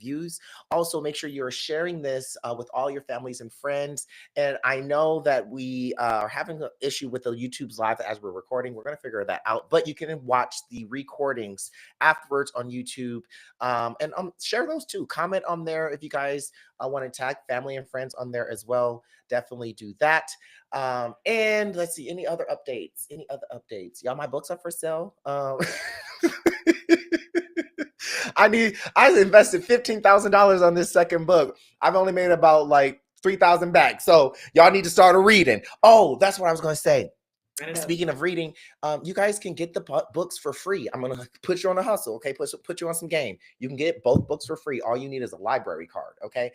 reviews. Also, make sure you're sharing this with all your families and friends. And I know that we are having an issue with the YouTube's live as we're recording. We're going to figure that out. But you can watch the recordings afterwards on YouTube, and share those too. Comment on there if you guys want to tag family and friends on there as well. Definitely do that. And let's see, any other updates? Any other updates? Y'all, my books are for sale. I invested $15,000 on this second book. I've only made about like 3,000 back. So y'all need to start reading. Oh, that's what I was going to say. Speaking of reading, you guys can get the books for free. I'm gonna put you on a hustle, okay? Put you on some game. You can get both books for free. All you need is a library card, okay?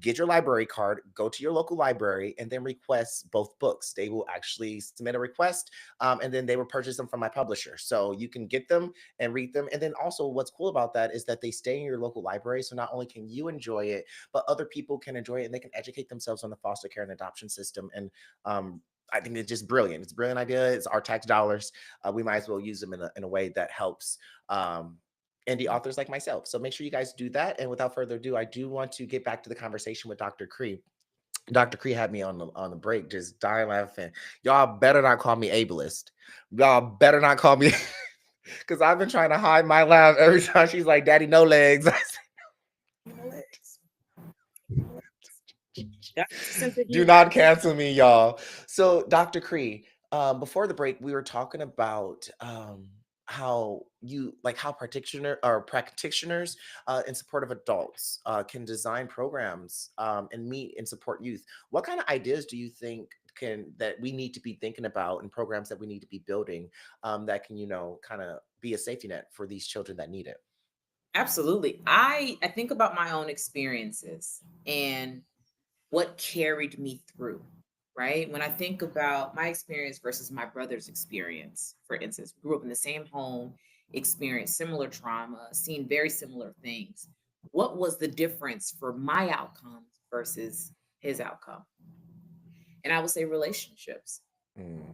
Get your library card, go to your local library, and then request both books. They will actually submit a request, and then they will purchase them from my publisher. So you can get them and read them. And then also, what's cool about that is that they stay in your local library. So not only can you enjoy it, but other people can enjoy it, and they can educate themselves on the foster care and adoption system. And I think it's just brilliant. It's a brilliant idea. It's our tax dollars. We might as well use them in a way that helps indie authors like myself. So make sure you guys do that. And without further ado, I do want to get back to the conversation with Dr. Cree. Dr. Cree had me on the break, just dying laughing. Y'all better not call me ableist. Y'all better not call me, because I've been trying to hide my laugh every time she's like, "Daddy, no legs." I said, "No legs." Do not cancel me, y'all. So, Dr. Cree, before the break, we were talking about how practitioners in support of adults can design programs and meet and support youth. What kind of ideas do you think that we need to be thinking about, and programs that we need to be building that can, kind of be a safety net for these children that need it? Absolutely. I think about my own experiences and what carried me through, right? When I think about my experience versus my brother's experience, for instance, we grew up in the same home, experienced similar trauma, seen very similar things. What was the difference for my outcomes versus his outcome? And I would say relationships. Mm.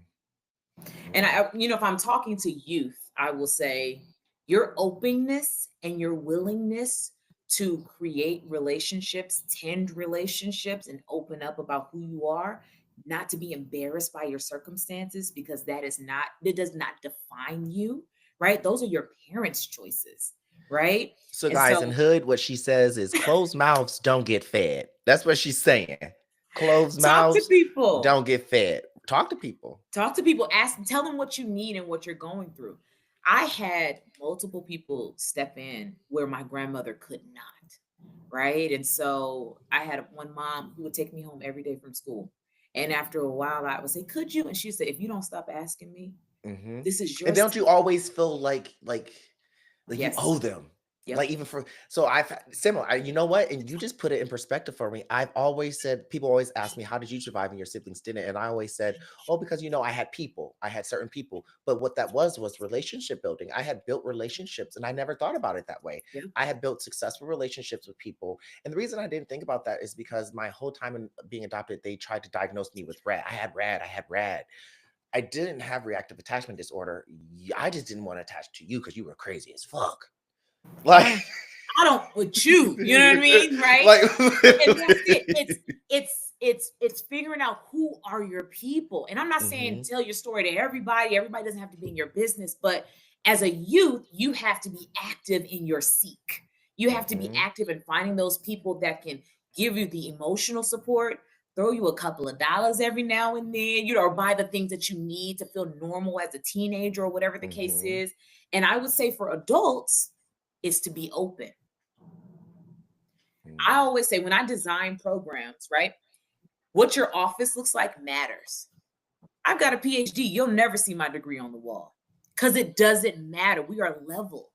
And if I'm talking to youth, I will say your openness and your willingness to create relationships, tend relationships, and open up about who you are, not to be embarrassed by your circumstances, because it does not define you, right? Those are your parents' choices, right? So, guys, in hood, what she says is closed mouths don't get fed. That's what she's saying. Closed talk to mouths people. don't get fed. Talk to people. Tell them what you need and what you're going through. I had multiple people step in where my grandmother could not, right? And so I had one mom who would take me home every day from school. And after a while, I would say, "Could you?" And she said, "If you don't stop asking me, this is your." And don't you always feel like you Yes. owe them? Yep. Like, even so I've similar. You know what? And you just put it in perspective for me. I've always said, people always ask me, "How did you survive and your siblings didn't?" And I always said, "Oh, because I had people. I had certain people." But what that was relationship building. I had built relationships, and I never thought about it that way. Yep. I had built successful relationships with people, and the reason I didn't think about that is because my whole time in being adopted, they tried to diagnose me with RAD. I had RAD. I had RAD. I didn't have reactive attachment disorder. I just didn't want to attach to you because you were crazy as fuck. Like, I don't with you. You know what I mean, right? Like, and that's it. It's figuring out who are your people. And I'm not saying tell your story to everybody. Everybody doesn't have to be in your business, but as a youth, you have to be active in your seek. You have to be active in finding those people that can give you the emotional support, throw you a couple of dollars every now and then, or buy the things that you need to feel normal as a teenager or whatever the case is. And I would say for adults, is to be open. I always say when I design programs, right, what your office looks like matters. I've got a PhD. You'll never see my degree on the wall because it doesn't matter. We are level.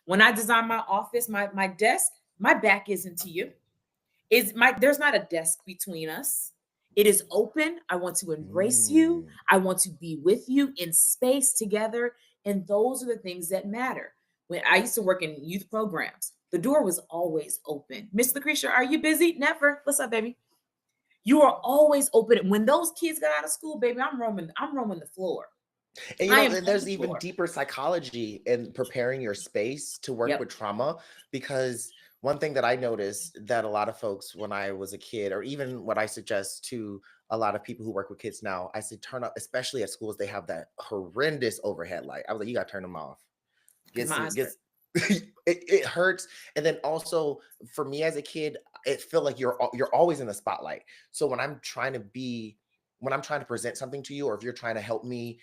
When I design my office, my desk, my back isn't to you. There's not a desk between us. It is open. I want to embrace you. I want to be with you in space together. And those are the things that matter. When I used to work in youth programs, the door was always open. Miss Lucretia, are you busy? Never. What's up, baby? You are always open. When those kids got out of school, baby, I'm roaming the floor. And I am and on there's the even floor. deeper psychology in preparing your space to work Yep. with trauma, because one thing that I noticed that a lot of folks when I was a kid, or even what I suggest to a lot of people who work with kids now, I say turn up, especially at schools, they have that horrendous overhead light. I was like, you gotta turn them off. Because Get my some eyes get hurt. it hurts. And then also for me as a kid, it feel like you're always in the spotlight. So when I'm trying to present something to you, or if you're trying to help me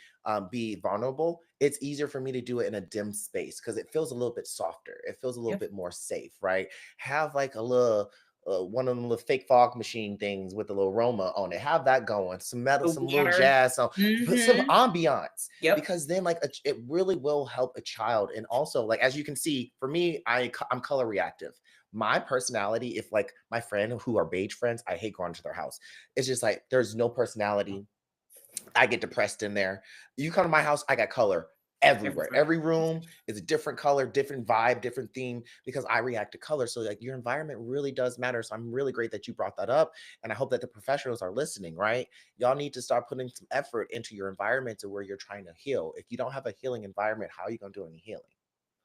be vulnerable, it's easier for me to do it in a dim space because it feels a little bit softer. It feels a little Yep. bit more safe, right? Have like a little one of them little fake fog machine things with a little aroma on it. Have that going, some metal, The some little water. jazz, so put some Mm-hmm. ambiance, Yep. because then like it really will help a child. And also, like, as you can see, for me, I'm color reactive. My personality, if like my friend who are beige friends, I hate going to their house. It's just like there's no personality. I get depressed in there. You come to my house, I got color everywhere. Everywhere. Every room is a different color, different vibe, different theme, because I react to color. So like your environment really does matter. So I'm really great that you brought that up. And I hope that the professionals are listening, right? Y'all need to start putting some effort into your environment to where you're trying to heal. If you don't have a healing environment, how are you going to do any healing?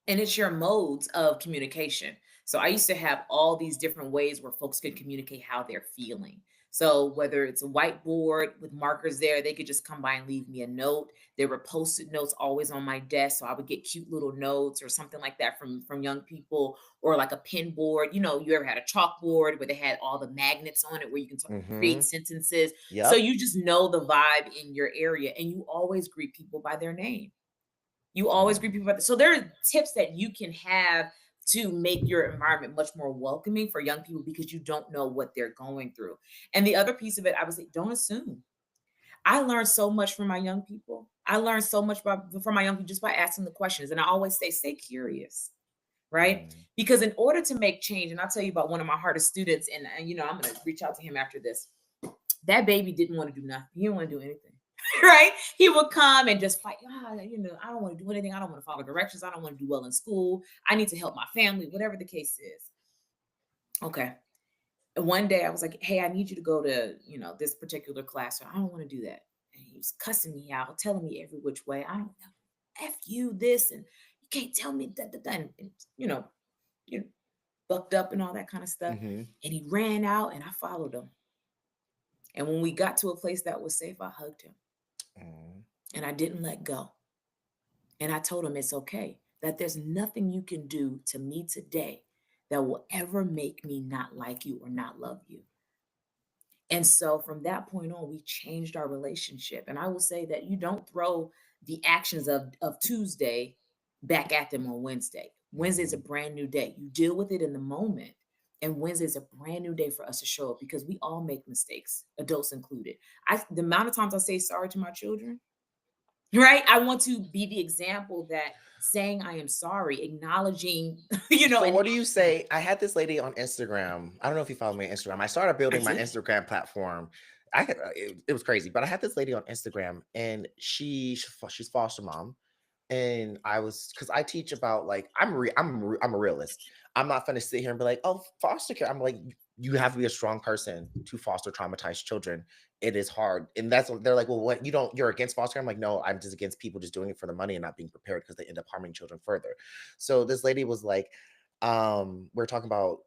And it's your modes of communication. So I used to have all these different ways where folks could communicate how they're feeling. So whether it's a whiteboard with markers there, they could just come by and leave me a note. There were post-it notes always on my desk, so I would get cute little notes or something like that from young people, or like a pin board. You ever had a chalkboard where they had all the magnets on it where you can create Mm-hmm. sentences. So Yep. you just know the vibe in your area, and you always greet people by their name. You always greet Mm. people about this. So there are tips that you can have to make your environment much more welcoming for young people because you don't know what they're going through. And the other piece of it, I would say, don't assume. I learned so much from my young people. I learned so much from my young people just by asking the questions. And I always say, stay curious, right? Mm. Because in order to make change, and I'll tell you about one of my hardest students, and I'm going to reach out to him after this. That baby didn't want to do nothing. He didn't want to do anything. Right? He would come and just fight. I don't want to do anything. I don't want to follow directions. I don't want to do well in school. I need to help my family, whatever the case is. Okay. And one day I was like, hey, I need you to go to, this particular class. I don't want to do that. And he was cussing me out, telling me every which way. I don't know. F you this, and you can't tell me that. And, you know, you know, bucked up and all that kind of stuff. Mm-hmm. And he ran out and I followed him. And when we got to a place that was safe, I hugged him Mm. and I didn't let go. And I told him it's okay, that there's nothing you can do to me today that will ever make me not like you or not love you. And so from that point on, we changed our relationship. And I will say that you don't throw the actions of Tuesday back at them on Wednesday. Wednesday's a Mm. brand new day. You deal with it in the moment. And Wednesday's a brand new day for us to show up because we all make mistakes, adults included. The amount of times I say sorry to my children, right? I want to be the example that saying I am sorry, acknowledging, So and what do you say? I had this lady on Instagram. I don't know if you follow me on Instagram. I started I building my do. Instagram platform. It was crazy, but I had this lady on Instagram, and she's foster mom, and I was, because I teach about, like, I'm a realist. I'm not gonna sit here and be like, oh, foster care. I'm like, you have to be a strong person to foster traumatized children. It is hard, and they're like, well, what, you're against foster care? I'm like, no, I'm just against people just doing it for the money and not being prepared because they end up harming children further. So this lady was like, we're talking about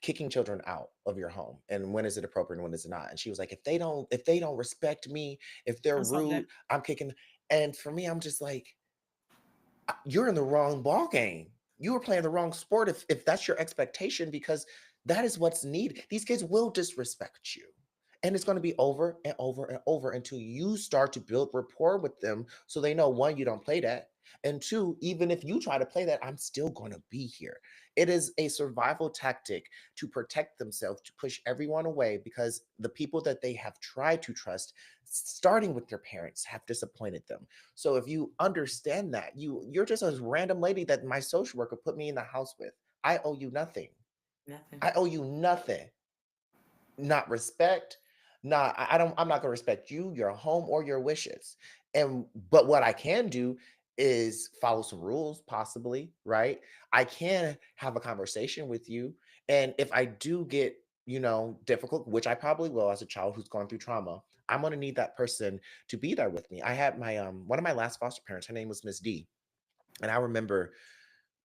kicking children out of your home, and when is it appropriate and when is it not. And she was like, if they don't respect me, if they're I saw that. rude, I'm kicking. And for me, I'm just like, you're in the wrong ball game. You were playing the wrong sport if that's your expectation, because that is what's needed. These kids will disrespect you. And it's going to be over and over and over until you start to build rapport with them so they know, one, you don't play that. And two, even if you try to play that, I'm still going to be here. It is a survival tactic to protect themselves, to push everyone away, because the people that they have tried to trust, starting with their parents, have disappointed them. So if you understand that, you're just a random lady that my social worker put me in the house with. I owe you nothing. Nothing. I owe you nothing. Not respect. Not I'm not gonna respect you, your home, or your wishes. And but what I can do is follow some rules, possibly, right? I can have a conversation with you. And if I do get, difficult, which I probably will as a child who's gone through trauma, I'm gonna need that person to be there with me. I had my one of my last foster parents, her name was Miss D. And I remember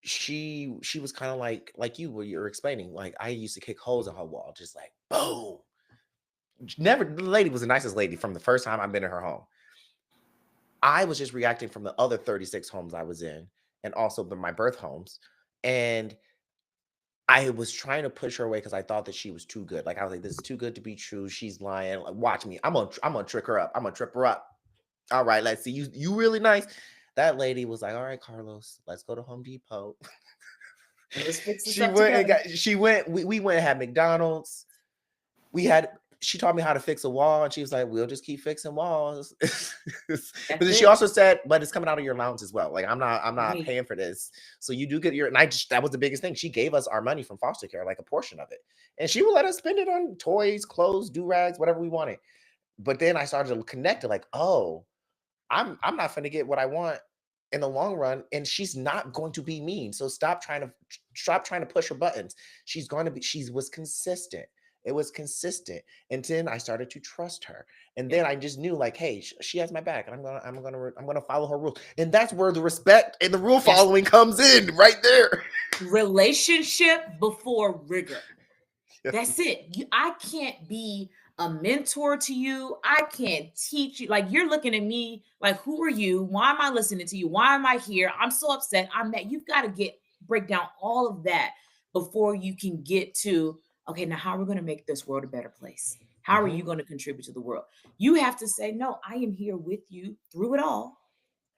she was kind of like you were you're explaining. Like I used to kick holes in her wall, just like boom. Never the lady was the nicest lady from the first time I've been in her home. I was just reacting from the other 36 homes I was in, and also my birth homes. And I was trying to push her away because I thought that she was too good. Like I was like, this is too good to be true. She's lying. Like, watch me. I'm gonna trick her up. I'm gonna trip her up. All right, let's see. You really nice. That lady was like, all right, Carlos, let's go to Home Depot. Let's fix this She up went and together. we went and had McDonald's. We had she taught me how to fix a wall, and she was like, we'll just keep fixing walls. But That's then she it. also said, but it's coming out of your allowance as well. Like I'm not Right. paying for this. So you do get your, and I just, that was the biggest thing. She gave us our money from foster care, like a portion of it. And she would let us spend it on toys, clothes, do-rags, whatever we wanted. But then I started to connect to like, oh, I'm not going to get what I want in the long run, and she's not going to be mean. So stop trying to push her buttons. She's going to be she was consistent. It was consistent. And then I started to trust her. And then Yeah. I just knew like, hey, she has my back, and I'm gonna follow her rules. And that's where the respect and the rule That's following comes in right there. relationship before rigor. Yes. That's it. I can't be a mentor to you. I can't teach you. Like you're looking at me like, who are you? Why am I listening to you? Why am I here? I'm so upset. I'm mad. You've got to break down all of that before you can get to, okay, now how are we going to make this world a better place? How are Mhm, you going to contribute to the world? You have to say, no, I am here with you through it all,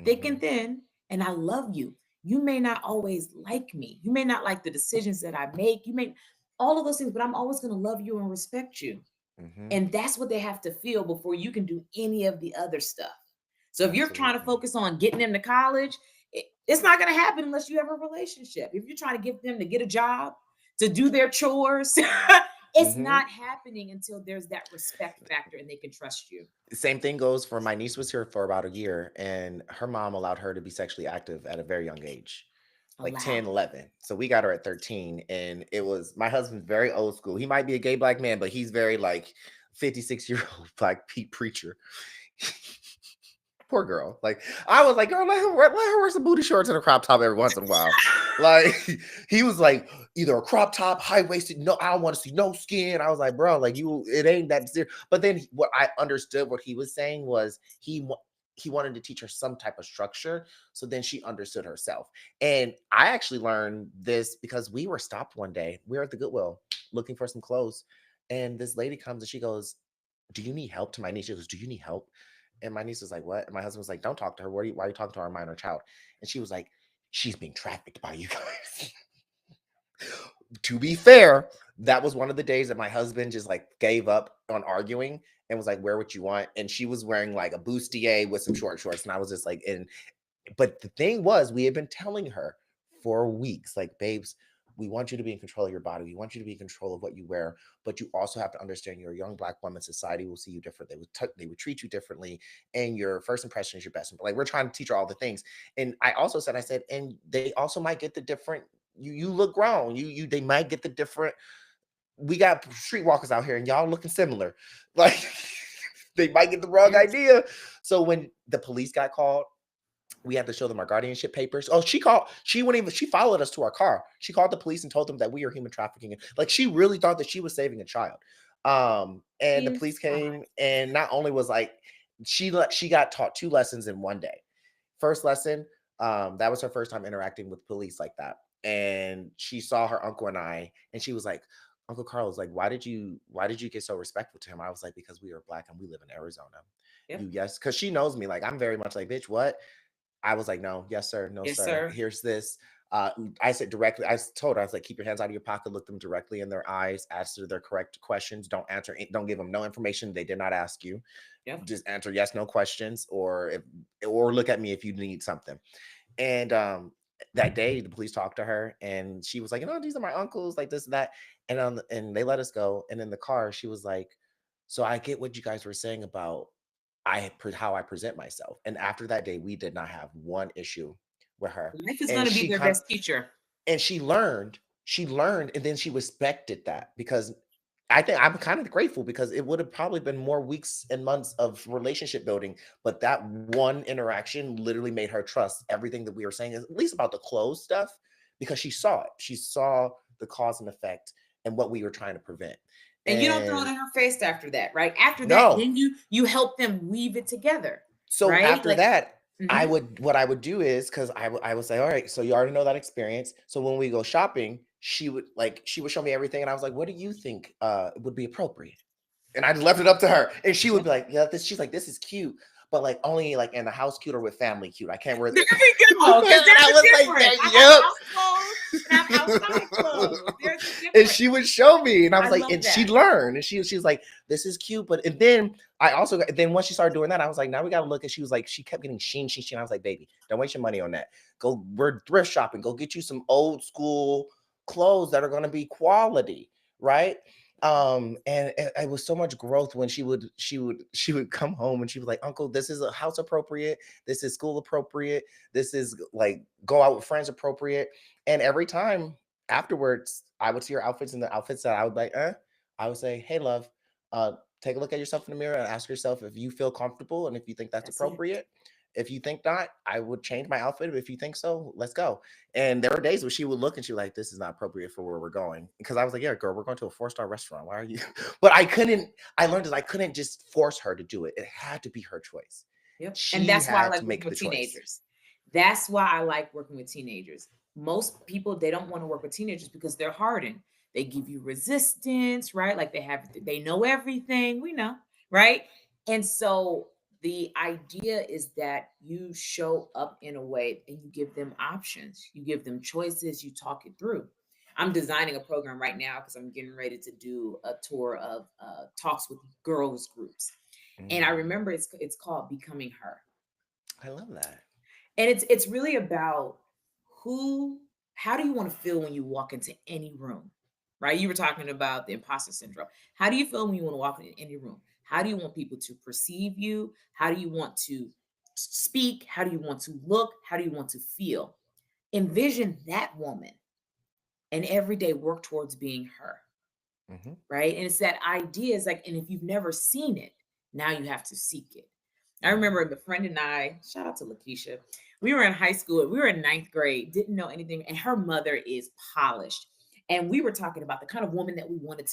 thick and mhm. thin, and I love you. You may not always like me. You may not like the decisions that I make. You may all of those things, but I'm always going to love you and respect you. Mhm. And that's what they have to feel before you can do any of the other stuff. So if you're trying to Absolutely. focus on getting them to college, it's not going to happen unless you have a relationship. If you're trying to get them to get a job, to do their chores, it's Mhm. not happening until there's that respect factor and they can trust you. Same thing goes for my niece was here for about a year, and her mom allowed her to be sexually active at a very young age, like Allow. 10, 11. So we got her at 13, and it was my husband's very old school. He might be a gay black man, but he's very like 56-year-old black preacher. Poor girl. Like I was like, girl, let her wear some booty shorts and a crop top every once in a while. Like he was like, either a crop top, high waisted. No, I don't want to see no skin. I was like, bro, like it ain't that serious. But then what I understood what he was saying was he wanted to teach her some type of structure, so then she understood herself. And I actually learned this because we were stopped one day. We were at the Goodwill looking for some clothes, and this lady comes and she goes, "Do you need help?" To my niece, she goes, "Do you need help?" And my niece was like, "What?" And my husband was like, "Don't talk to her. Why are you talking to our minor child?" And she was like, "She's being trafficked by you guys." To be fair, that was one of the days that my husband just like gave up on arguing and was like, "Wear what you want." And she was wearing like a bustier with some short shorts, and I was just like, "And but the thing was, we had been telling her for weeks, like, babes, we want you to be in control of your body. We want you to be in control of what you wear, but you also have to understand you're a young black woman. Society will see you different. They would treat you differently, and your first impression is your best. Like we're trying to teach her all the things. And I said, and they also might get the different. You look grown. They might get the different. We got streetwalkers out here, and y'all looking similar. Like they might get the wrong Yes. idea. So when the police got called, we had to show them our guardianship papers. Oh, she wouldn't even, she followed us to our car. She called the police and told them that we are human trafficking. Like she really thought that she was saving a child. And the If police I came, and not only was like, she got taught 2 lessons in one day. First lesson, that was her first time interacting with police like that. And she saw her uncle and I, and she was like, Uncle Carlos, like, why did you get so respectful to him? I was like, because we are black and we live in Arizona. Yep. Yes, because she knows me. Like, I'm very much like, bitch, what? I was like, no, yes, sir, no, Yes, sir. sir. Here's this. I said directly, told her, I was like, keep your hands out of your pocket, look them directly in their eyes, answer their correct questions. Don't give them no information they did not ask you. Yep. Just answer yes, no questions, or look at me if you need something. And that day, the police talked to her, and she was like, these are my uncles, like this and that. And they let us go. And in the car, she was like, so I get what you guys were saying about how I present myself. And after that day, we did not have one issue with her. Life is going And to be she their kind best teacher. and she learned, and then she respected that because I think I'm kind of grateful because it would have probably been more weeks and months of relationship building, but that one interaction literally made her trust everything that we were saying, at least about the clothes stuff, because she saw it. She saw the cause and effect and what we were trying to prevent. And you don't throw it And in her face after that, right? After that, no. then you help them weave it together, So right? after Like, that, mhm. what I would do is because I would say, all right, so you already know that experience. So when we go shopping, she would show me everything, and I was like, what do you think would be appropriate? And I just left it up to her. And she would Yeah. be like, yeah, she's like, this is cute, but like only like in the house cute or with family cute. I can't wear There this. we go, And because there's I a was like, difference. I have yep. house clothes and I have outside clothes. There's a And difference. she would show me, and I I was like, love and she'd that. learn, and she was like, this is cute, but and then I also then once she started doing that, I was like, now we gotta look. And she was like, she kept getting sheen. I was like, baby, don't waste your money on that. We're thrift shopping. Go get you some old school clothes that are gonna be quality, right? And it was so much growth when she would come home and she was like, uncle, this is a house appropriate, this is school appropriate, this is like go out with friends appropriate. And every time afterwards I would see her outfits and the outfits that I would like, I would say, hey love, uh take a look at yourself in the mirror and ask yourself if you feel comfortable and if you think that's That's it. appropriate. If you think not, I would change my outfit. If you think so, let's go. And there were days where she would look and she was like, this is not appropriate for where we're going. Because I was like, yeah, girl, we're going to a 4-star restaurant. Why are you? But I learned that I couldn't just force her to do it. It had to be her choice. Yep. And She that's why I had like to working make the with choice. teenagers. That's why I like working with teenagers. Most people, they don't want to work with teenagers because they're hardened. They give you resistance, right? Like they know everything. We know, right? And so the idea is that you show up in a way and you give them options, you give them choices, you talk it through. I'm designing a program right now because I'm getting ready to do a tour of talks with girls groups. And I remember it's called Becoming Her. I love that. And it's really about who how do you want to feel when you walk into any room? Right? You were talking about the imposter syndrome. How do you feel when you want to walk in any room? How do you want people to perceive you? How do you want to speak? How do you want to look? How do you want to feel? Envision that woman and every day work towards being her. Hmm. Right? And it's that idea is like, and if you've never seen it, now you have to seek it. I Hmm. remember a friend and I, shout out to Lakeisha, we were in high school, we were in ninth grade, didn't know anything, and her mother is polished. And we were talking about the kind of woman that we wanted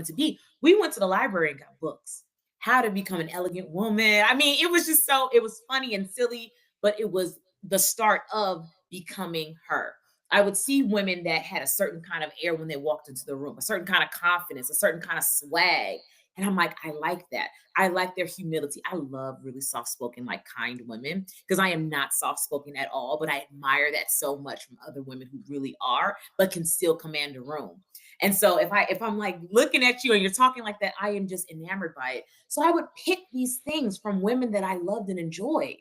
to be. We went to the library and got books. How to become an elegant woman. I mean, it was just it was funny and silly, but it was the start of becoming her. I would see women that had a certain kind of air when they walked into the room, a certain kind of confidence, a certain kind of swag. And I'm like, I like that. I like their humility. I love really soft spoken, like kind women, because I am not soft spoken at all, but I admire that so much from other women who really are, but can still command a room. And so if I'm like looking at you and you're talking like that, I am just enamored by it. So I would pick these things from women that I loved and enjoyed,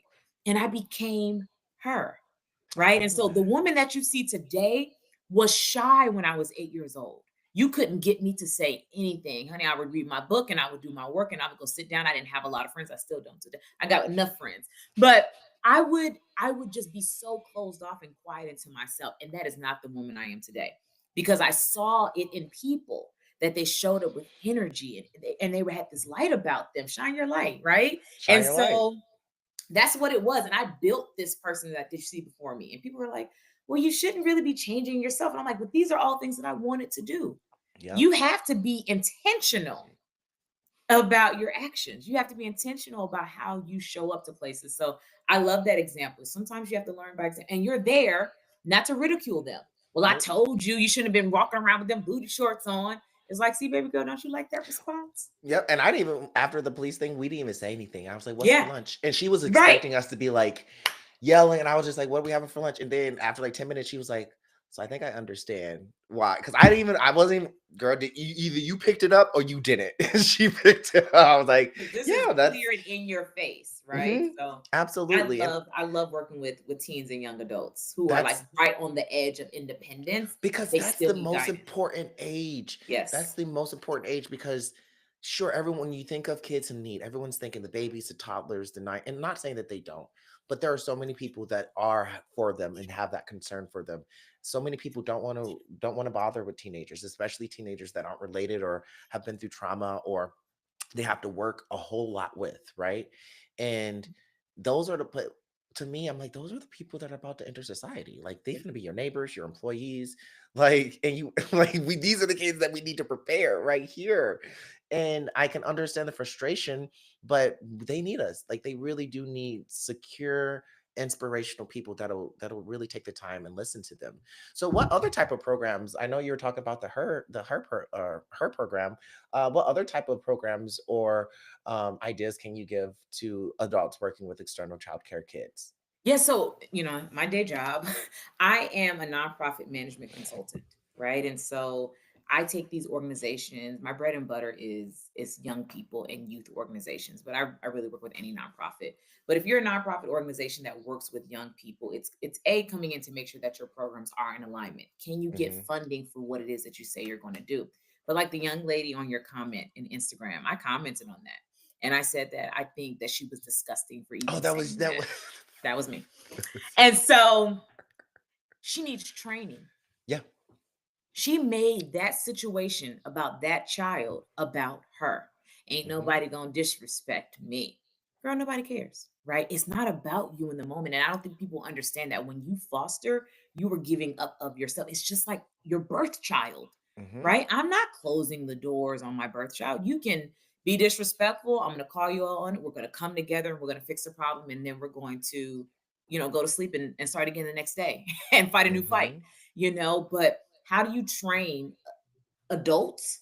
and I became her. I Right. And love so the that. woman that you see today was shy when I was 8 years old. You couldn't get me to say anything. Honey, I would read my book and I would do my work and I would go sit down. I didn't have a lot of friends. I still don't today. I got enough friends. But I would just be so closed off and quiet into myself. And that is not the woman I am today. Because I saw it in people that they showed up with energy and they had this light about them. Shine your light, right? Shine And your light. so that's what it was. And I built this person that you see before me. And people were like, well, you shouldn't really be changing yourself. And I'm like, but these are all things that I wanted to do. Yep. You have to be intentional about your actions. You have to be intentional about how you show up to places. So I love that example. Sometimes you have to learn by example. And you're there not to ridicule them. Well, I Nope. told you you shouldn't have been walking around with them booty shorts on. It's like, see, baby girl, don't you like that response? Yep. And I didn't even after the police thing, we didn't even say anything. I was like, what's for Yeah, lunch? And she was right. expecting us to be like yelling. And I was just like, what are we having for lunch? And then after like 10 minutes, she was like, so I think I understand why. Cause I wasn't even, girl, either you picked it up or you didn't. She picked it up. I was like, Because this is yeah, that's clear and in your face, right? mhm, So absolutely. And I love working with teens and young adults who are like that's right on the edge of independence, but because they that's still the need most guidance. important age. That's Yes. the most important age because sure, everyone when you think of kids in need, everyone's thinking the babies, the toddlers, the night, and not saying that they don't, but there are so many people that are for them and have that concern for them. So many people don't want to bother with teenagers, especially teenagers that aren't related or have been through trauma, or they have to work a whole lot with, right? And those are the but to me, I'm like, those are the people that are about to enter society. Like they're gonna be your neighbors, your employees, like, and you like we these are the kids that we need to prepare right here. And I can understand the frustration, but they need us. Like they really do need secure, inspirational people that'll really take the time and listen to them. So what other type of programs? I know you were talking about her program. What other type of programs or ideas can you give to adults working with external childcare kids? Yeah, so my day job, I am a nonprofit management consultant, right? And so I take these organizations. My bread and butter is young people and youth organizations, but I really work with any nonprofit. But if you're a nonprofit organization that works with young people, it's a coming in to make sure that your programs are in alignment. Can you get Hmm. funding for what it is that you say you're going to do? But like the young lady on your comment in Instagram, I commented on that. And I said that I think that she was disgusting for Oh, even that was saying that that. was That was me. And so she needs training. yeah. She made that situation about that child about her. Ain't Hmm. nobody gonna disrespect me. Girl, nobody cares, right? It's not about you in the moment. And I don't think people understand that when you foster, you are giving up of yourself. It's just like your birth child, Hmm. right? I'm not closing the doors on my birth child. You can be disrespectful. I'm gonna call you on. We're gonna come together and we're gonna fix the problem, and then we're going to, go to sleep and start again the next day and fight a new fight, Hmm. but how do you train adults,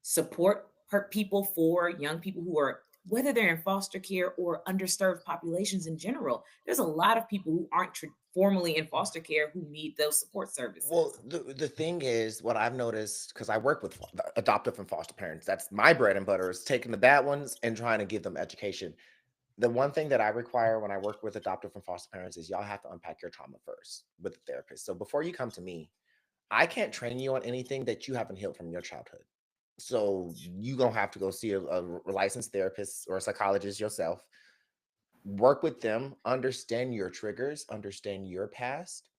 support people for young people who are, whether they're in foster care or underserved populations in general? There's a lot of people who aren't formally in foster care who need those support Well, services. the thing is, what I've noticed, because I work with adoptive and foster parents, that's my bread and butter is taking the bad ones and trying to give them education. The one thing that I require when I work with adoptive and foster parents is y'all have to unpack your trauma first with the therapist. So before you come to me, I can't train you on anything that you haven't healed from your childhood. So you gonna have to go see a licensed therapist or a psychologist yourself. Work with them, understand your triggers, understand your past,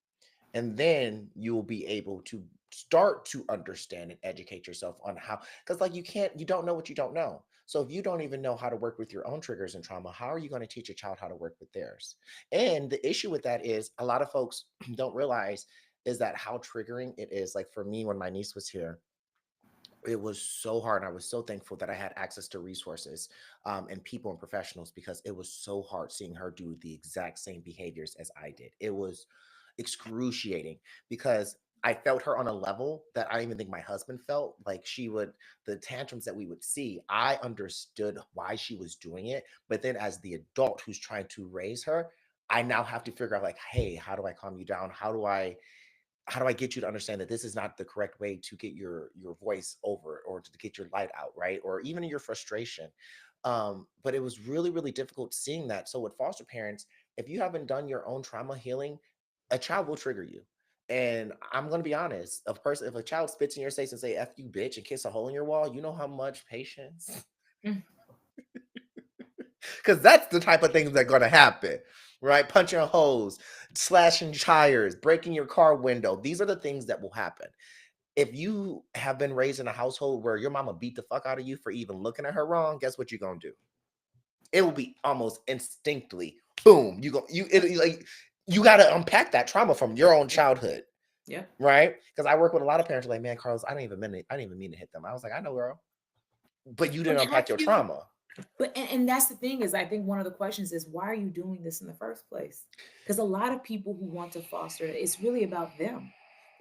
and then you will be able to start to understand and educate yourself on how, because like you don't know what you don't know. So if you don't even know how to work with your own triggers and trauma, how are you going to teach a child how to work with theirs? And the issue with that is a lot of folks don't realize is that how triggering it is. Like for me, when my niece was here, it was so hard. I was so thankful that I had access to resources and people and professionals, because it was so hard seeing her do the exact same behaviors as I did. It was excruciating because I felt her on a level that I don't even think my husband felt. Like the tantrums that we would see, I understood why she was doing it. But then as the adult who's trying to raise her, I now have to figure out like, hey, how do I calm you down? How do I get you to understand that this is not the correct way to get your voice over or to get your light out, right? Or even your frustration. But it was really, really difficult seeing that. So with foster parents, if you haven't done your own trauma healing, a child will trigger you. And I'm gonna be honest, if a child spits in your face and say F you bitch and kiss a hole in your wall, you know how much patience? Mm. Because that's the type of things that are going to happen, right? Punching holes, slashing tires, breaking your car window. These are the things that will happen. If you have been raised in a household where your mama beat the fuck out of you for even looking at her wrong, guess what you're going to do? It will be almost instinctively, boom, like you got to unpack that trauma from your own childhood, Yeah. right? Because I work with a lot of parents like, man, Carlos, I didn't even mean to hit them. I was like, I know, girl, but you But didn't how unpack do your you, trauma. and that's the thing, is I think one of the questions is, why are you doing this in the first place? Because a lot of people who want to foster, it's really about them,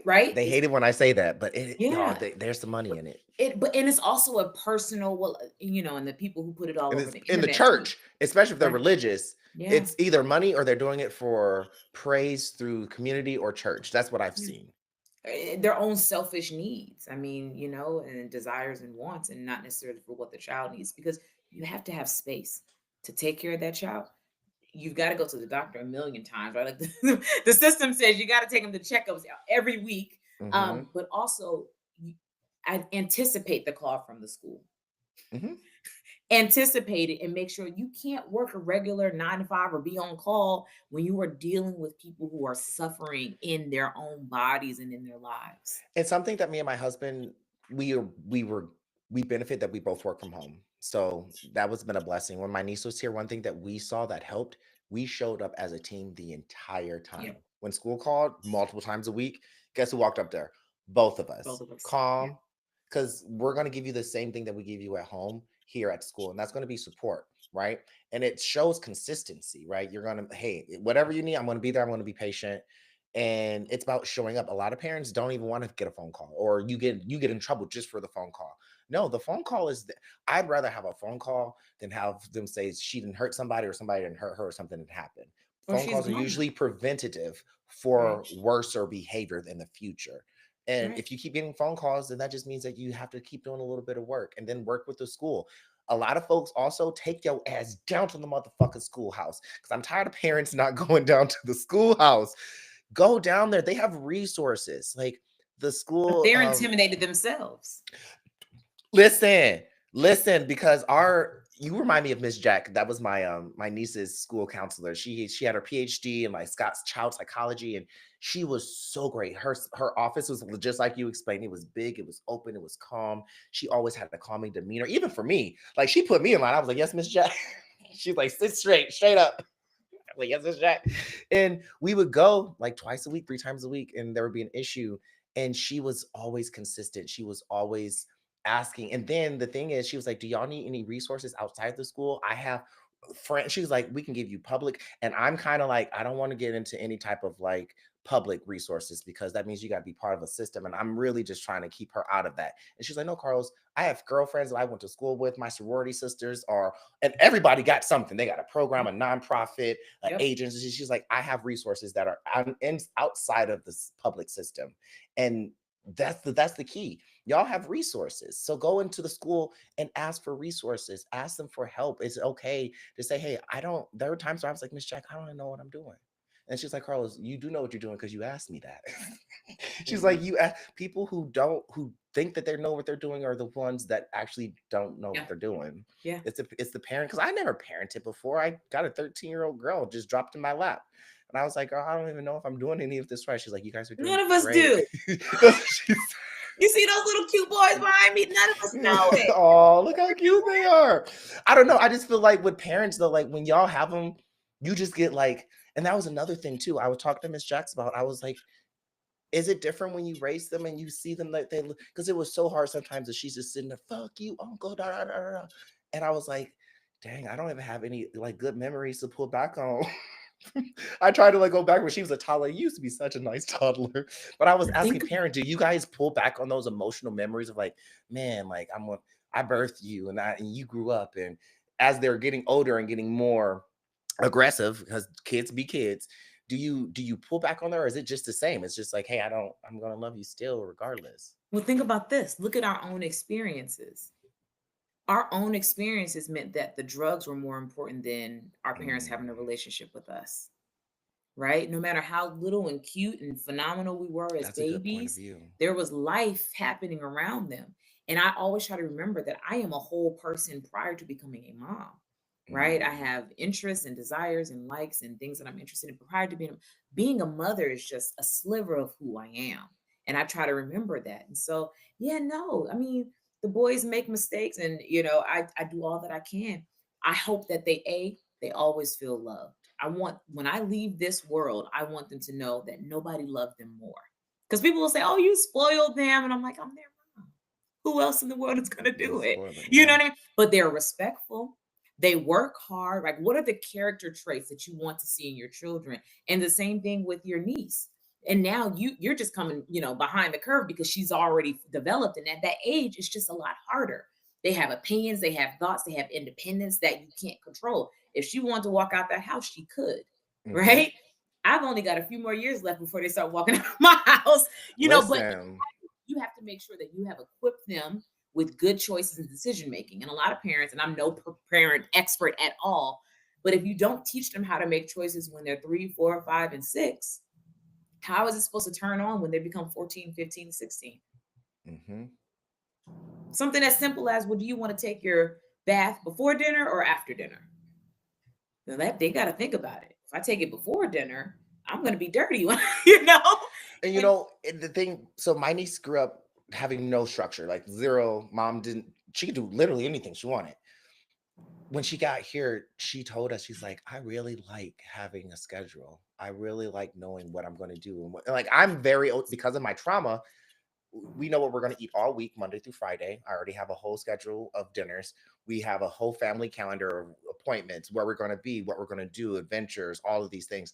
right? They hate it when I say that, but y'all, Yeah. there's some money But in it. and it's also a personal, well, and the people who put it all And over it's the in the internet too. church, especially if they're Right. religious, Yeah. it's either money or they're doing it for praise through community or church. That's what I've Yeah. seen. Their own selfish needs. I mean, and desires and wants, and not necessarily for what the child needs, because you have to have space to take care of that child. You've got to go to the doctor a million times, right? Like the system says you got to take them to checkups every week. Hmm. But also, I anticipate the call from the school. Hmm. Anticipate it and make sure you can't work a regular 9 to 5 or be on call when you are dealing with people who are suffering in their own bodies and in their lives. It's something that me and my husband, we benefit that we both work from home. So that was been a blessing. When my niece was here, one thing that we saw that helped, we showed up as a team the entire time. Yep. When school called multiple times a week, guess who walked up there? Both of us. Both of us. Calm, because we're going to give you the same thing that we give you at home here at school, and that's going to be support, right? And it shows consistency, right? You're going to, hey, whatever you need, I'm going to be there. I'm going to be patient. And it's about showing up. A lot of parents don't even want to get a phone call, or you get in trouble just for the phone call. No, the phone call is I'd rather have a phone call than have them say she didn't hurt somebody or somebody didn't hurt her or something didn't happen. Or Phone calls are gone. usually preventative for Right. worse behavior in the future. And Right. if you keep getting phone calls, then that just means that you have to keep doing a little bit of work and then work with the school. A lot of folks also take your ass down to the motherfucking schoolhouse, because I'm tired of parents not going down to the schoolhouse. Go down there. They have resources. Like the But school. they're intimidated themselves. Listen, because you remind me of Miss Jack. That was my niece's school counselor. She had her PhD in like Scott's child psychology, and she was so great. Her office was just like you explained. It was big, it was open, it was calm. She always had a calming demeanor, even for me. Like she put me in line. I was like, yes, Miss Jack. She's like, sit straight up. I'm like, yes, Miss Jack. And we would go like twice a week, 3 times a week, and there would be an issue. And she was always consistent. She was always asking. And then the thing is, she was like, do y'all need any resources outside the school? I have friends. She was like, we can give you public. And I'm kind of like, I don't want to get into any type of like public resources, because that means you got to be part of a system. And I'm really just trying to keep her out of that. And she's like, no, Carlos, I have girlfriends that I went to school with. My sorority sisters are, and everybody got something. They got a program, a nonprofit, an Yep. agency. She's like, I have resources that are outside of this public system. And that's the key. Y'all have resources. So go into the school and ask for resources. Ask them for help. It's okay to say, hey, there were times where I was like, Miss Jack, I don't even know what I'm doing. And she's like, Carlos, you do know what you're doing because you asked me that. She's like, people who think that they know what they're doing are the ones that actually don't know Yeah. what they're doing. Yeah. It's the parent, because I never parented before. I got a 13-year-old girl just dropped in my lap. And I was like, oh, I don't even know if I'm doing any of this right. She's like, you guys are doing None of us great. do. She's- You see those little cute boys behind me? None of us know it. Oh, look how cute they are. I don't know. I just feel like with parents though, like when y'all have them, you just get like, and that was another thing too. I was talking to Miss Jax about, I was like, is it different when you raise them and you see them like they look? Because it was so hard sometimes that she's just sitting there, fuck you, uncle, da, da, da, da. And I was like, dang, I don't even have any like good memories to pull back on. I tried to like go back when she was a toddler. You used to be such a nice toddler. But I was asking parents, do you guys pull back on those emotional memories of like, man, like I birthed you and you grew up, and as they're getting older and getting more aggressive, because kids be kids, do you pull back on there, or is it just the same? It's just like, hey, I'm gonna love you still regardless. Well, think about this. Look at our own experiences. Our own experiences meant that the drugs were more important than our parents having a relationship with us, right? No matter how little and cute and phenomenal we were as That's a good point of babies, view. there was life happening around them. And I always try to remember that I am a whole person prior to becoming a mom, right? I have interests and desires and likes and things that I'm interested in prior to being a mother is just a sliver of who I am. And I try to remember that. And so, yeah, no, I mean, the boys make mistakes, and I do all that I can. I hope that they always feel loved. I want, when I leave this world, I want them to know that nobody loved them more. Because people will say, oh, you spoiled them. And I'm like, I'm their mom. Who else in the world is going to do it? You know what I mean? But they're respectful. They work hard. Like, what are the character traits that you want to see in your children? And the same thing with your niece. And now you're just coming, behind the curve because she's already developed. And at that age, it's just a lot harder. They have opinions, they have thoughts, they have independence that you can't control. If she wanted to walk out that house, she could, right? I've only got a few more years left before they start walking out of my house, but you have to make sure that you have equipped them with good choices and decision making. And a lot of parents, and I'm no parent expert at all, but if you don't teach them how to make choices when they're 3, 4, 5, and 6, how is it supposed to turn on when they become 14, 15, 16? Something as simple as, well, do you want to take your bath before dinner or after dinner? Now that they got to think about it. If I take it before dinner, I'm going to be dirty when, you know? And And the thing, so my niece grew up having no structure, like zero. Mom didn't, she could do literally anything she wanted. When she got here, she told us, she's like, I really like having a schedule. I really like knowing what I'm going to do. And like, I'm very, because of my trauma, we know what we're going to eat all week, Monday through Friday. I already have a whole schedule of dinners. We have a whole family calendar of appointments, where we're going to be, what we're going to do, adventures, all of these things.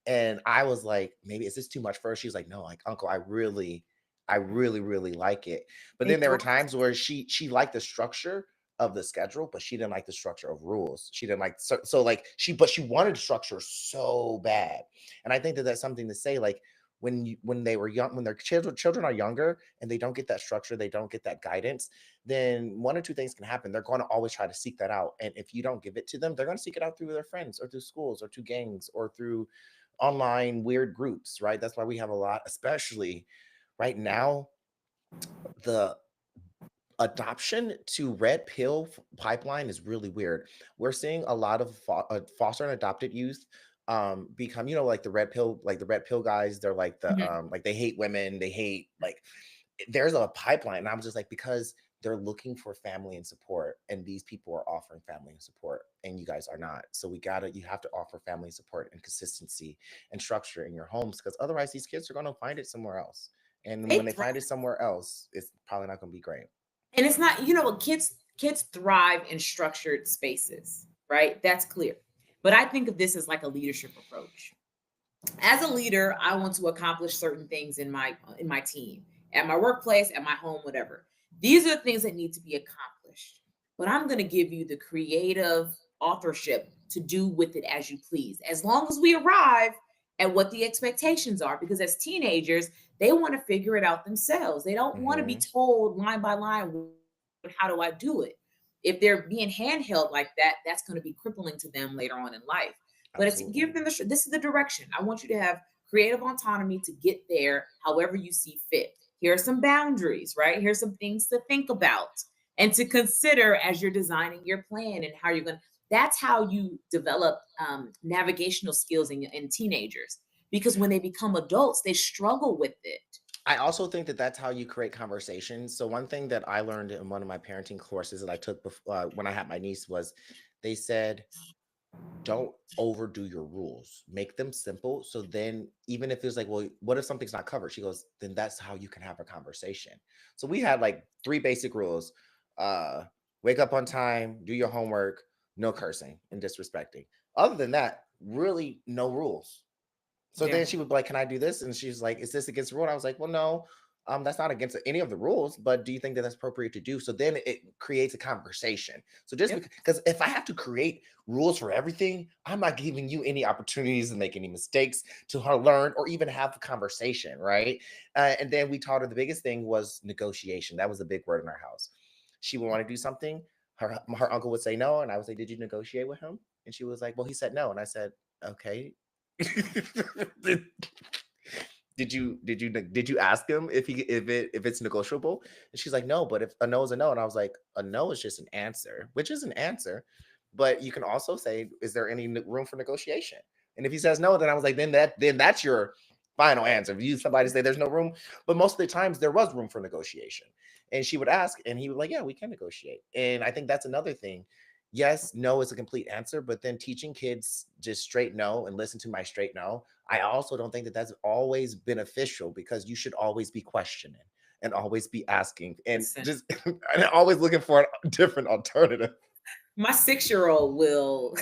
And I was like, maybe is this too much for her? She's like, no, like, uncle, I really, really like it. But they then there were thrive. times where she liked the structure of the schedule, but she didn't like the structure of rules. She didn't like, so like but she wanted structure so bad. And I think that that's something to say, like, when they were young, when their children are younger and they don't get that structure, they don't get that guidance, then one or two things can happen. They're going to always try to seek that out. And if you don't give it to them, they're going to seek it out through their friends or through schools or through gangs or through online weird groups, right? That's why we have a lot, especially right now, the adoption to red pill pipeline is really weird. We're seeing a lot of foster and adopted youth become, like the red pill guys. They're like Mhm. like they hate women, they hate, like, there's a pipeline. And I'm just like, because they're looking for family and support, and these people are offering family and support, and you guys are not. So you have to offer family support and consistency and structure in your homes, because otherwise these kids are going to find it somewhere else. And They when they thrive. find it somewhere else, it's probably not going to be great. And it's not, what kids thrive in structured spaces, right? That's clear. But I think of this as like a leadership approach. As a leader, I want to accomplish certain things in my team, at my workplace, at my home, whatever. These are the things that need to be accomplished. But I'm going to give you the creative authorship to do with it as you please, as long as we arrive at what the expectations are. Because as teenagers, they want to figure it out themselves. They don't want to be Hmm. told line by line, how do I do it? If they're being handheld like that, that's going to be crippling to them later on in life. But it's to Absolutely. give them this is the direction. I want you to have creative autonomy to get there however you see fit. Here are some boundaries, right? Here's some things to think about and to consider as you're designing your plan and how you're going to. That's how you develop navigational skills in teenagers, because when they become adults, they struggle with it. I also think that that's how you create conversations. So one thing that I learned in one of my parenting courses that I took when I had my niece was, they said, don't overdo your rules. Make them simple. So then, even if it's like, well, what if something's not covered? She goes, then that's how you can have a conversation. So we had like three basic rules: uh, wake up on time, do your homework, no cursing and disrespecting. Other than that, really no rules. So Yeah. then she would be like, "Can I do this?" And she's like, "Is this against the rule?" And I was like, "Well, no, that's not against any of the rules. But do you think that that's appropriate to do?" So then it creates a conversation. So just Yep. because if I have to create rules for everything, I'm not giving you any opportunities to make any mistakes, to learn, or even have a conversation, right? And then we taught her the biggest thing was negotiation. That was a big word in our house. She would want to do something. Her uncle would say no, and I would say, "Did you negotiate with him?" And she was like, "Well, he said no." And I said, "Okay." did, did you ask him if it's negotiable? And she's like, no, but if a no is a no. And I was like, a no is just an answer, which is an answer. But you can also say, is there any room for negotiation? And if he says no, then I was like, then that's your final answer. If you somebody say there's no room, but most of the times there was room for negotiation. And she would ask, and he would like, yeah, we can negotiate. And I think that's another thing. Yes, no is a complete answer, but then teaching kids just straight no and listen to my straight no, I also don't think that that's always beneficial, because you should always be questioning and always be asking and Listen, just and always looking for a different alternative. my 6-year-old will.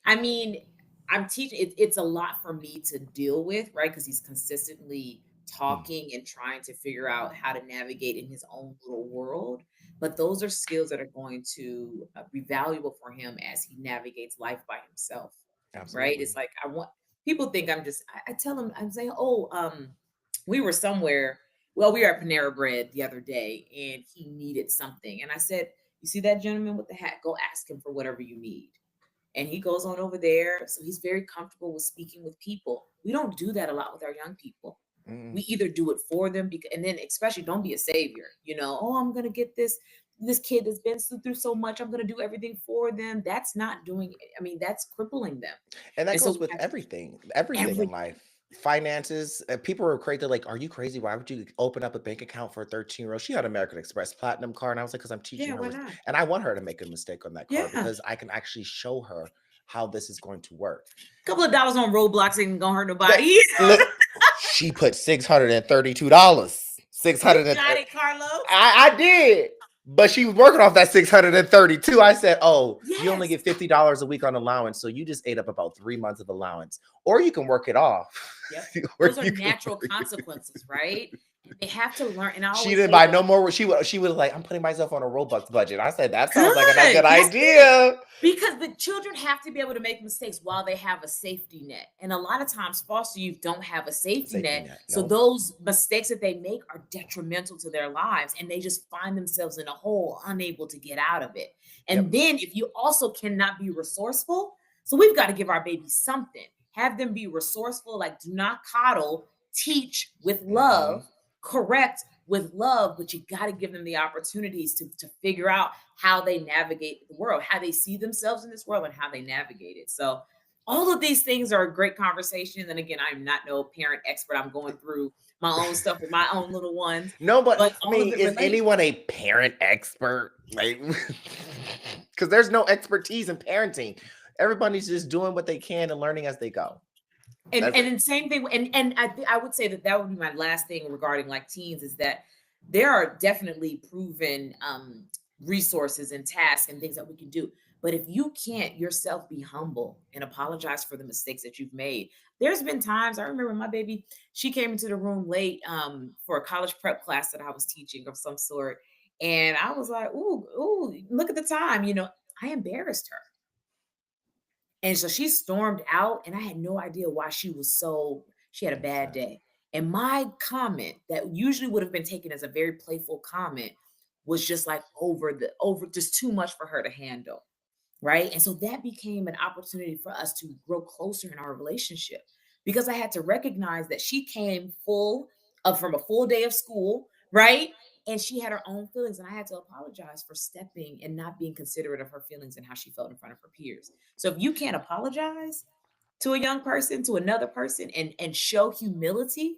I mean, I'm teaching. It's a lot for me to deal with, right? Because he's consistently Mm. talking and trying to figure out how to navigate in his own little world. But those are skills that are going to be valuable for him as he navigates life by himself, right? Absolutely. It's like I want people think I'm just. I tell him I'm saying, oh, we were somewhere. Well, we were at Panera Bread the other day, and he needed something, and I said, "You see that gentleman with the hat? Go ask him for whatever you need." And he goes on over there. So he's very comfortable with speaking with people. We don't do that a lot with our young people. We Mm. either do it for them because, and then especially don't be a savior, oh, I'm going to get this. this kid that's been through so much, I'm going to do everything for them. That's not doing, I mean, that's crippling them. And that And so goes we with have everything in every, life. Finances. People are crazy. They're like, "Are you crazy? Why would you open up a bank account for a 13-year-old?" She had American Express Platinum card, and I was like, "Because I'm teaching yeah, her," why not? and I want her to make a mistake on that card Yeah. because I can actually show her how this is going to work. A couple of dollars on Roblox ain't going to hurt That- nobody. Look, she put $632. You 600. got it, Carlos. I did. But she was working off that 632. I said, "Oh, you only Yes. get $50 a week on allowance, so you just ate up about 3 months of allowance. Or you can work it off." Yep. Or Those are you can natural work it- consequences, right? And they have to learn. And I She always didn't say, buy though, no more. She was like, "I'm putting myself on a Robux budget." I said, "That sounds like a good. good Yes, idea." because the children have to be able to make mistakes while they have a safety net. And a lot of times, foster youth don't have a safety Safety net. net, So no. those mistakes that they make are detrimental to their lives. And they just find themselves in a hole, unable to get out of it. And Yep. then if you also cannot be resourceful, so we've got to give our babies something. Have them be resourceful, like do not coddle, teach with love, correct with love, but you got to give them the opportunities to figure out how they navigate the world, how they see themselves in this world, and how they navigate it. So all of these things are a great conversation. And again, I'm not no parent expert. I'm going through my own stuff with my own little ones. No, but But I all of mean, it is relates. anyone a parent expert? Like, because there's no expertise in parenting. Everybody's just doing what they can and learning as they go. And That's and it. the same thing, and I would say that that would be my last thing regarding like teens is that there are definitely proven resources and tasks and things that we can do. But if you can't yourself be humble and apologize for the mistakes that you've made, there's been times I remember my baby, she came into the room late for a college prep class that I was teaching of some sort. And I was like, ooh, look at the time, I embarrassed her. And so she stormed out, and I had no idea why she had a bad day. And my comment that usually would have been taken as a very playful comment was just like over just too much for her to handle. Right. And so that became an opportunity for us to grow closer in our relationship because I had to recognize that she came full of from a full day of school. Right. And she had her own feelings, and I had to apologize for stepping and not being considerate of her feelings and how she felt in front of her peers. So if you can't apologize to a young person, to another person, and show humility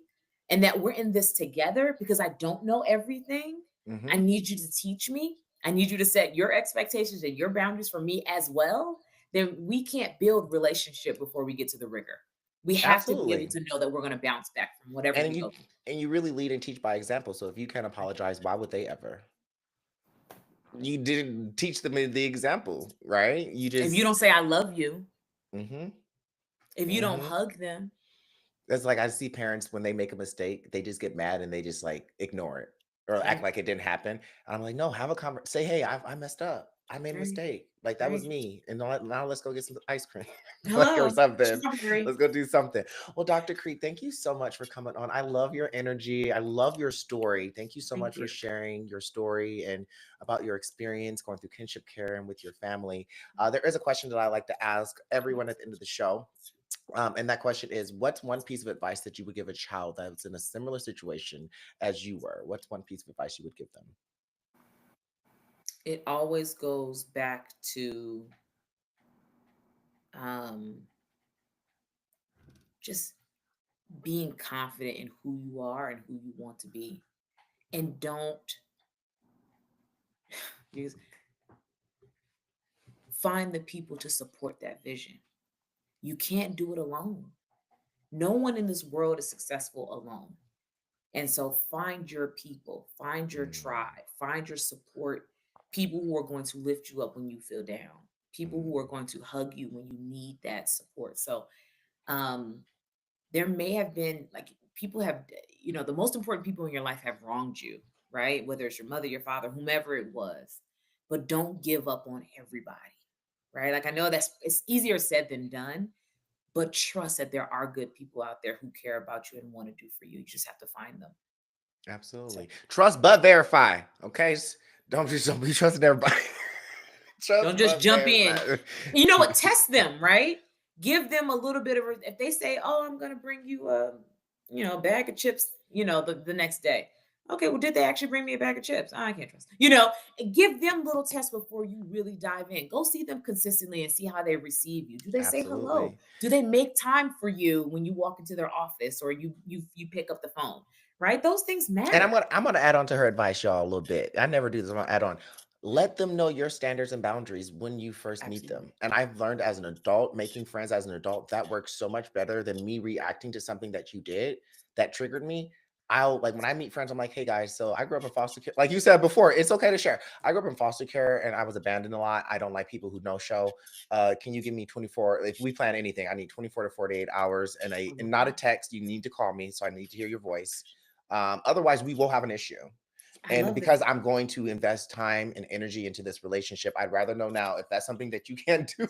and that we're in this together because I don't know everything, I need you to teach me. I need you to set your expectations and your boundaries for me as well. Then we can't build relationship before we get to the rigor. We have to be able Absolutely. to know that we're going to bounce back from whatever we go through. And you really lead and teach by example. So if you can't apologize, why would they ever? You didn't teach them the example, right? You If just you don't say I love you, hmm if you don't hug them, It's like I see parents when they make a mistake, they just get mad and they just like ignore it or act right, like it didn't happen. And I'm like, no, have a conversation. Say, hey, I messed up. I made a right, mistake. Like that was right. me. And now let's go get some ice cream, like or Hello, something. strawberry. Let's go do something. Well, Dr. Creed, thank you so much for coming on. I love your energy. I love your story. Thank you so Thank much for you. sharing your story and about your experience going through kinship care and with your family. There is a question that I like to ask everyone at the end of the show. And that question is, what's one piece of advice that you would give a child that's in a similar situation as you were? What's one piece of advice you would give them? It always goes back to um, just being confident in who you are and who you want to be. And don't use find the people to support that vision. You can't do it alone. No one in this world is successful alone. And so find your people, find your tribe, find your support, people who are going to lift you up when you feel down, people who are going to hug you when you need that support. So um there may have been like people have, the most important people in your life have wronged you, right? Whether it's your mother, your father, whomever it was. But don't give up on everybody, right? Like I know it's easier said than done, but trust that there are good people out there who care about you and want to do for you. You just have to find them. So Absolutely. Trust but verify. Okay. Don't be trusting everybody. don't Trust just but jump in. verify. You know what? Test them, right? Give them a little bit of if they say, "Oh, I'm going to bring you a bag of chips," the next day. Okay, well, did they actually bring me a bag of chips? I can't trust. You know, give them little tests before you really dive in. Go see them consistently and see how they receive you. Do they say hello? Absolutely. Do they make time for you when you walk into their office or you pick up the phone? Right? Those things And matter. I'm gonna add on to her advice, y'all, a little bit. I never do this. I'm gonna add on. Let them know your standards and boundaries when you first meet them. Absolutely. And I've learned as an adult, making friends as an adult, that works so much better than me reacting to something that you did that triggered me. I'll like when I meet friends, I'm like, hey guys, so I grew up in foster care. Like you said before, it's okay to share. I grew up in foster care and I was abandoned a lot. I don't like people who no show. Can you give me 24? If we plan anything, I need 24 to 48 hours I and love not a that. text. You need to call me. So I need to hear your voice. Otherwise, we will have an issue. I And love that. because I'm going to invest time and energy into this relationship, I'd rather know now if that's something that you can't do.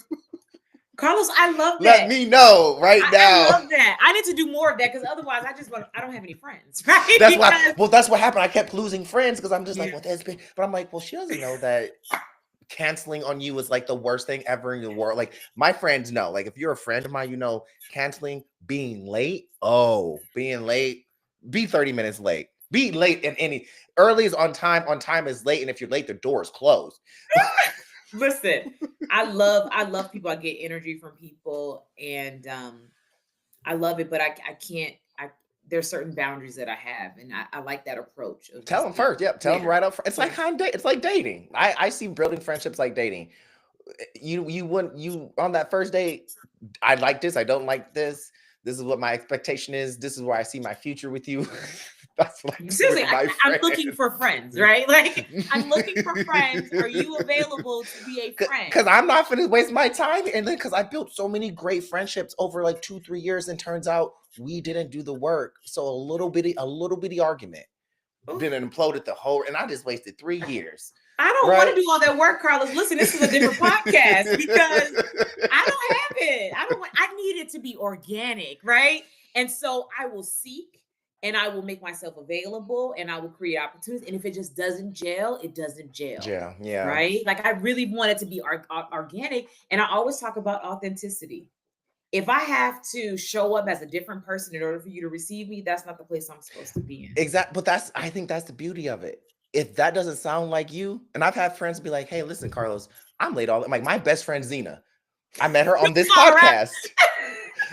Carlos, I love Let that. me know right I now. love that. I need to do more of that because otherwise I don't have any friends, right? That's why. Because Well, that's what happened. I kept losing friends because I'm just like, yeah. well, that's been. But I'm like, well, she doesn't know that canceling on you is like the worst thing ever in the world. Like my friends know. Like if you're a friend of mine, you know, canceling, being late. Oh, being late. Be 30 minutes late. Be late in any early is on time. On time is late. And if you're late, the door is closed. Listen, I love people. I get energy from people and I love it, but I can't there's certain boundaries that I have and I like that approach of Tell just them being first. Yep. Tell them yeah. right up front. It's like Yeah. kind of date. It's like dating. I see building friendships like dating. You wouldn't you on that first date. I like this. I don't like this. This is what my expectation is. This is where I see my future with you. That's what I do Seriously, with my I'm looking friends. for friends, right? Like I'm looking for friends. Are you available to be a friend? Because I'm not gonna waste my time. And then because I built so many great friendships over like 2-3 years, and turns out we didn't do the work. So a little bitty argument Oof. then imploded the whole, and I just wasted 3 years. I don't want Right? to do all that work, Carlos. Listen, this is a different podcast because I don't have it. I need it to be organic, right? And so I will seek and I will make myself available and I will create opportunities. And if it just doesn't gel, it doesn't gel. Yeah, yeah. Right? Like I really want it to be organic. And I always talk about authenticity. If I have to show up as a different person in order for you to receive me, that's not the place I'm supposed to be in. Exactly. But that's I think that's the beauty of it. If that doesn't sound like you, and I've had friends be like, hey, listen, Carlos, I'm late all like my best friend Zena. I met her on this All right. podcast.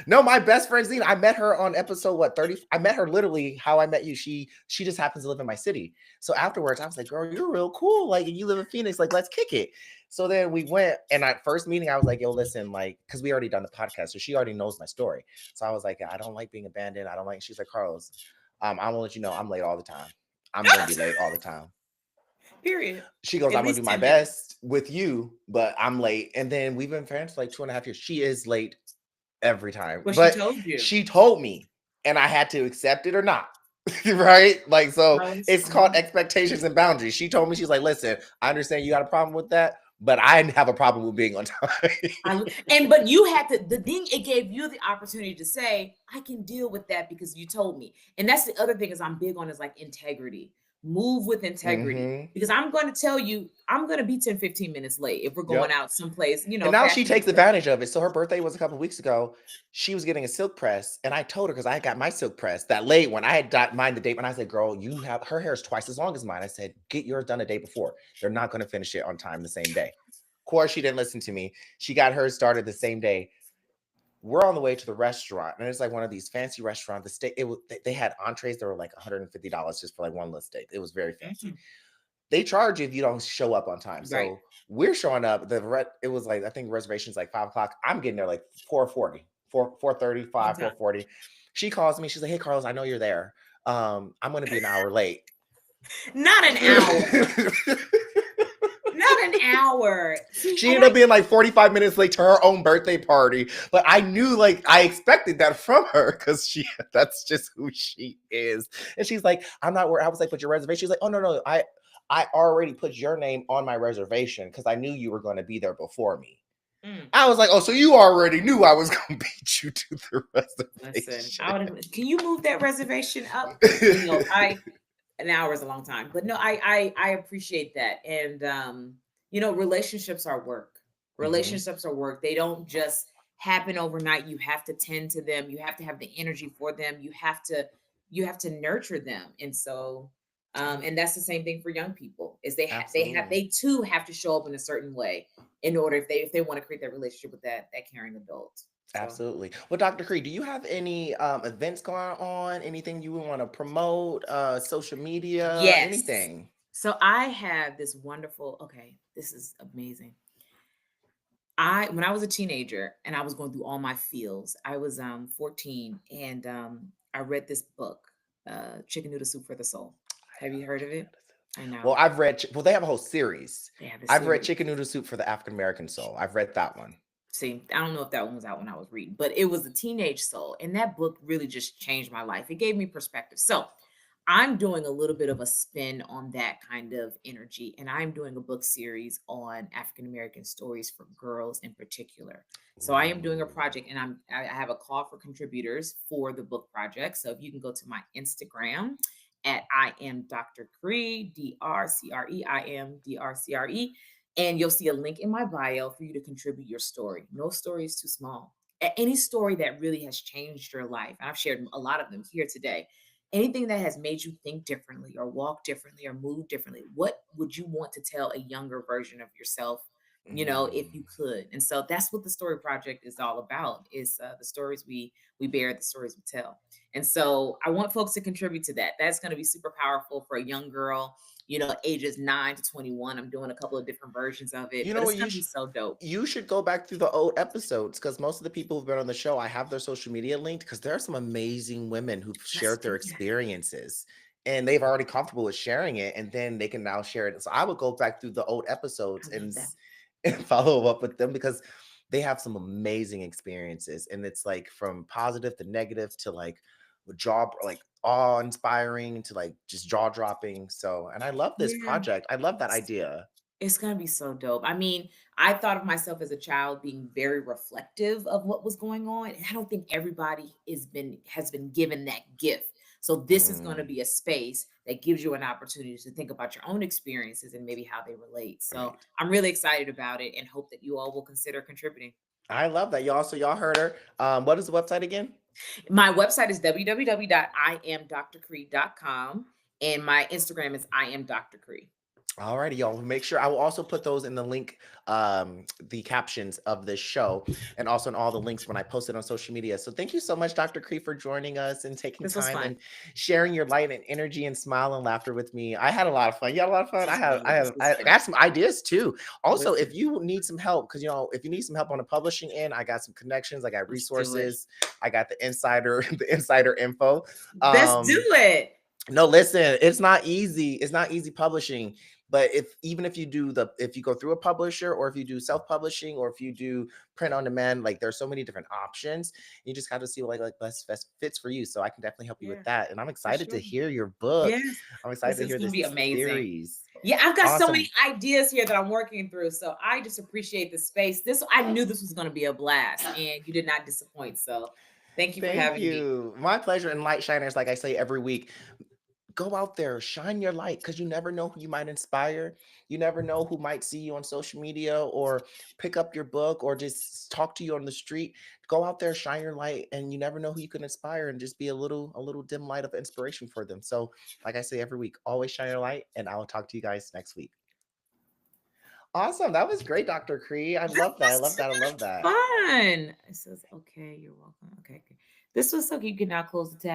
No, my best friend Zena. I met her on episode what 30. I met her literally how I met you. She just happens to live in my city. So afterwards, I was like, girl, you're real cool. Like you live in Phoenix. Like, let's kick it. So then we went, and at first meeting, I was like, yo, listen, like, because we already done the podcast. So she already knows my story. So I was like, I don't like being abandoned. I don't like, she's like, Carlos, I'm gonna let you know I'm late all the time. I'm gonna be late all the time. Period. She goes, At I'm gonna least do my 10 minutes. best with you, but I'm late. And then we've been friends for like 2.5 years. She is late every time. What she But told you. she told me, and I had to accept it or not. Right? Like, so Carlos, it's I called love it. expectations and boundaries. She told me, she's like, listen, I understand you got a problem with that, but I have a problem with being on time. But you had to the thing it gave you the opportunity to say I can deal with that because you told me. And that's the other thing is I'm big on is like integrity. Move with integrity Hmm. because I'm going to tell you I'm going to be 10-15 minutes late if we're going Yep. out someplace, And now she takes fashionable. advantage of it. So her birthday was a couple of weeks ago. She was getting a silk press, and I told her because I got my silk press that late when I had got mine the day when I said, "Girl, you have her hair is twice as long as mine." I said, "Get yours done a day before. They're not going to finish it on time the same day." Of course, she didn't listen to me. She got hers started the same day. We're on the way to the restaurant, and it's like one of these fancy restaurants. The steak, they had entrees that were like $150 just for like one little steak. It was very fancy. Mhm. They charge you if you don't show up on time. Right. So we're showing up. It was like I think reservations like 5 o'clock. I'm getting there like 4:40, 4:35, On time. 4:40. She calls me. She's like, "Hey, Carlos, I know you're there. I'm going to be an hour late." Not an hour. Not an hour. See, She and ended up being like 45 minutes late to her own birthday party. But I knew, like, I expected that from her because that's just who she is. And she's like, I'm not worried. I was like, but your reservation? She's like, oh, no. I already put your name on my reservation because I knew you were going to be there before me. Mm. I was like, oh, so you already knew I was going to beat you to the reservation. Listen, can you move that reservation up? An hour is a long time, but no, I appreciate that. And relationships are work. Relationships are work. They don't just happen overnight. You have to tend to them. You have to have the energy for them. You have to nurture them. And so And that's the same thing for young people. Is Absolutely. they too have to show up in a certain way in order if they want to create that relationship with that caring adult. So Absolutely. Well, Dr. Cree, do you have any events going on? Anything you would want to promote? Social media? yes. Anything? So I have this wonderful. Okay, this is amazing. I when I was a teenager and I was going through all my feels, I was 14 and I read this book, Chicken Noodle Soup for the Soul. Have I you love heard of chicken it? noodle soup. I know. Well, I've read. Well, they have a whole series. They have a I've read series. Chicken Noodle Soup for the African American Soul. I've read that one. See, I don't know if that one was out when I was reading, but it was a teenage soul. And that book really just changed my life. It gave me perspective. So I'm doing a little bit of a spin on that kind of energy. And I'm doing a book series on African American stories for girls in particular. So I am doing a Ooh. project and I have a call for contributors for the book project. So if you can go to my Instagram at I am Dr. Cree, DRCRE, I am DRCRE, and you'll see a link in my bio for you to contribute your story. No story is too small. Any story that really has changed your life, and I've shared a lot of them here today. Anything that has made you think differently or walk differently or move differently, what would you want to tell a younger version of yourself, if you Mm. could? And so that's what the story project is all about, is the stories we bear, the stories we tell. And so I want folks to contribute to that. That's going to be super powerful for a young girl, ages 9 to 21. I'm doing a couple of different versions of it, You but know it's what? going to be so dope. You should go back through the old episodes because most of the people who've been on the show, I have their social media linked because there are some amazing women who've Let's shared do their that. experiences and they've already comfortable with sharing it, and then they can now share it. So I would go back through the old episodes I love that. and follow up with them because they have some amazing experiences, and it's like from positive to negative to like jaw like awe inspiring to like just jaw dropping. So, and I love this Yeah. project. I love that idea. It's gonna be so dope. I mean, I thought of myself as a child being very reflective of what was going on, and I don't think everybody has been given that gift. So this is gonna Mm, be a space that gives you an opportunity to think about your own experiences and maybe how they relate. So right. I'm really excited about it and hope that you all will consider contributing. I love that, y'all. So y'all heard her. What is the website again? My website is www.iamdrcree.com and my Instagram is I am Dr. Cree. All righty, y'all. Make sure I will also put those in the link, the captions of this show, and also in all the links when I post it on social media. So thank you so much, Dr. Cree, for joining us and taking This was time fun. and sharing your light and energy and smile and laughter with me. I had a lot of fun. You had a lot of fun. This was I fun. got some ideas too. Also, Listen, if you need some help, because if you need some help on the publishing end, I got some connections. I got let's do it. resources. I got the insider, the insider info. Let's do it. No, listen, it's not easy. It's not easy publishing. But if you go through a publisher, or if you do self-publishing, or if you do print on demand, like there's so many different options. You just got to see what like best fits for you. So I can definitely help you with Yeah, that. And I'm for excited to sure. hear your book. Yes, I'm excited this to is hear gonna this be amazing. series. Yeah, I've got so many Awesome. ideas here that I'm working through. So I just appreciate the space. I knew this was gonna be a blast, and you did not disappoint. So thank you for Thank having me. you. My pleasure. And light shiners, like I say every week, go out there, shine your light, because you never know who you might inspire. You never know who might see you on social media or pick up your book or just talk to you on the street. Go out there, shine your light, and you never know who you can inspire and just be a little dim light of inspiration for them. So, like I say every week, always shine your light, and I will talk to you guys next week. Awesome. That was great, Dr. Cree. I That love that. I was love so that. I love much that. fun. It says, okay, you're welcome. Okay, okay. This was so cute. You can now close the tab.